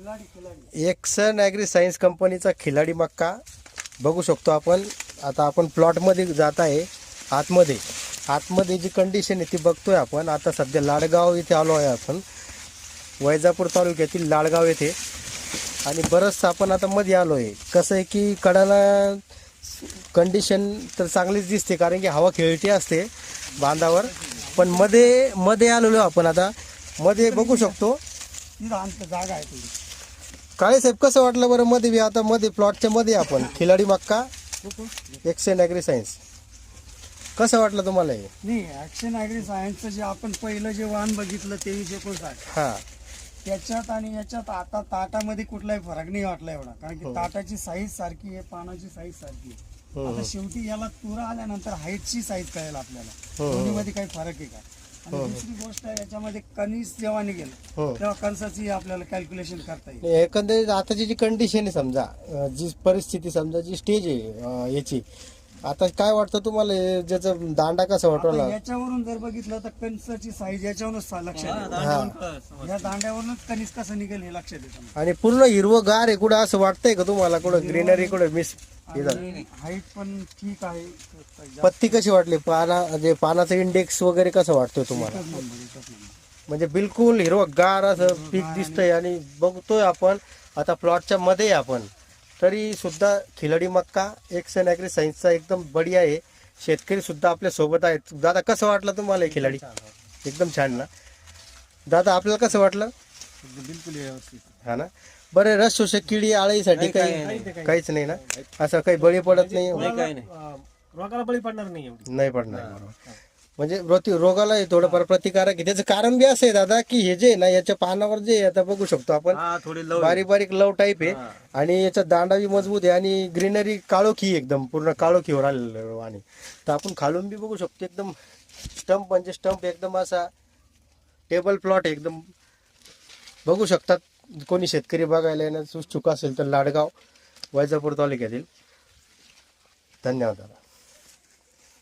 Action agree science कंपनीचा खिलाडी मक्का बघू शकतो आपण. आता आपण प्लॉटमध्ये जात आहे. आतमध्ये जी कंडिशन आहे ती बघतोय आपण. आता सध्या लाडगाव इथे आलो आहे आपण, वैजापूर तालुक्यातील लाडगाव येथे. आणि बरंचसं आपण आता मध्ये आलो आहे. कसं आहे की कडाला कंडिशन तर चांगलीच दिसते, कारण की हवा खेळती असते बांधावर. पण मध्ये आलेलो आपण. आता मध्ये बघू शकतो जागा आहे थोडी. काळे साहेब, कसं वाटलं बरं मध्ये बी? आता मध्ये प्लॉटच्या मध्ये आपण खिलाडी मक्का एक्सन ॲग्री सायन्स, कसं वाटलं तुम्हाला हे? नाही, ॲक्शन ॲग्री सायन्सचं जे आपण पहिलं जे वाहन बघितलं 23-59, हां, त्याच्यात आणि याच्यात आता ताटामध्ये कुठलाही फरक नाही वाटला एवढा. कारण की ताटाची साईज सारखी आहे, पानाची साईज सारखी आहे. आता शेवटी याला तुरा आल्यानंतर हाईटची साईज कळेल आपल्याला, दोन्हीमध्ये काही फरक आहे का. आणि दुसरी गोष्ट आहे, याच्यामध्ये कणीस जेव्हा निघेल तेव्हा कणसाची आपल्याला कॅल्क्युलेशन करता येईल. एकंदरीत आताची जी कंडिशन आहे, समजा जी परिस्थिती, समजा जी स्टेज आहे याची, आता काय वाटतं तुम्हाला? ज्याचा दांडा कसा वाटवला? याच्यावरून जर बघितलं तर कणसाची साईज याच्यावरूनच लक्षात येईल. या दांड्यावरूनच कणीस कसं निघेल हे लक्षात येतं. आणि पूर्ण हिरवगार आहे. कुठं असं वाटतंय का तुम्हाला? कुठं ग्रीनरी, कुठं मिस? हाईट पण ठीक आहे. पत्ती कशी वाटली? म्हणजे पानाचा इंडेक्स वगैरे कसं वाटतोय तुम्हाला? म्हणजे बिलकुल हिरवगार असं पीक दिसतंय. आणि बघतोय आपण आता प्लॉटच्या मध्ये आपण, तरी सुद्धा खिलाडी मक्का एक्सन ॲग्री सायन्सचा एकदम बढिया आहे. शेतकरी सुद्धा आपल्या सोबत आहेत. दादा, कसं वाटलं तुम्हाला हे खिलाडी? एकदम छान ना दादा? आपल्याला कसं वाटलं? बिलकुल व्यवस्थित. हा ना. बरं, रस शोषक किडी आळीसाठी काहीच नाही ना? असं काही बळी पडत नाही? रोगाला बळी पडणार नाही. नाही पडणार. म्हणजे रोगाला थोडंफार प्रतिकारक आहे. त्याचं कारण बी असं आहे दादा, की हे जे ना याच्या पानावर जे आता बघू शकतो आपण, बारीक बारीक लव टाईप आहे. आणि याचा दांडा बी मजबूत आहे. आणि ग्रीनरी काळोखी, एकदम पूर्ण काळोखीवर आलेलं. आणि तर आपण खालून बी बघू शकतो, एकदम स्टंप, म्हणजे स्टंप एकदम असा टेबल प्लॉट एकदम बघू शकतात. कोणी शेतकरी बघायला येण्यास उत्सुक असेल तर लाडगाव, वैजापूर तालुक्यातील. धन्यवाद दादा.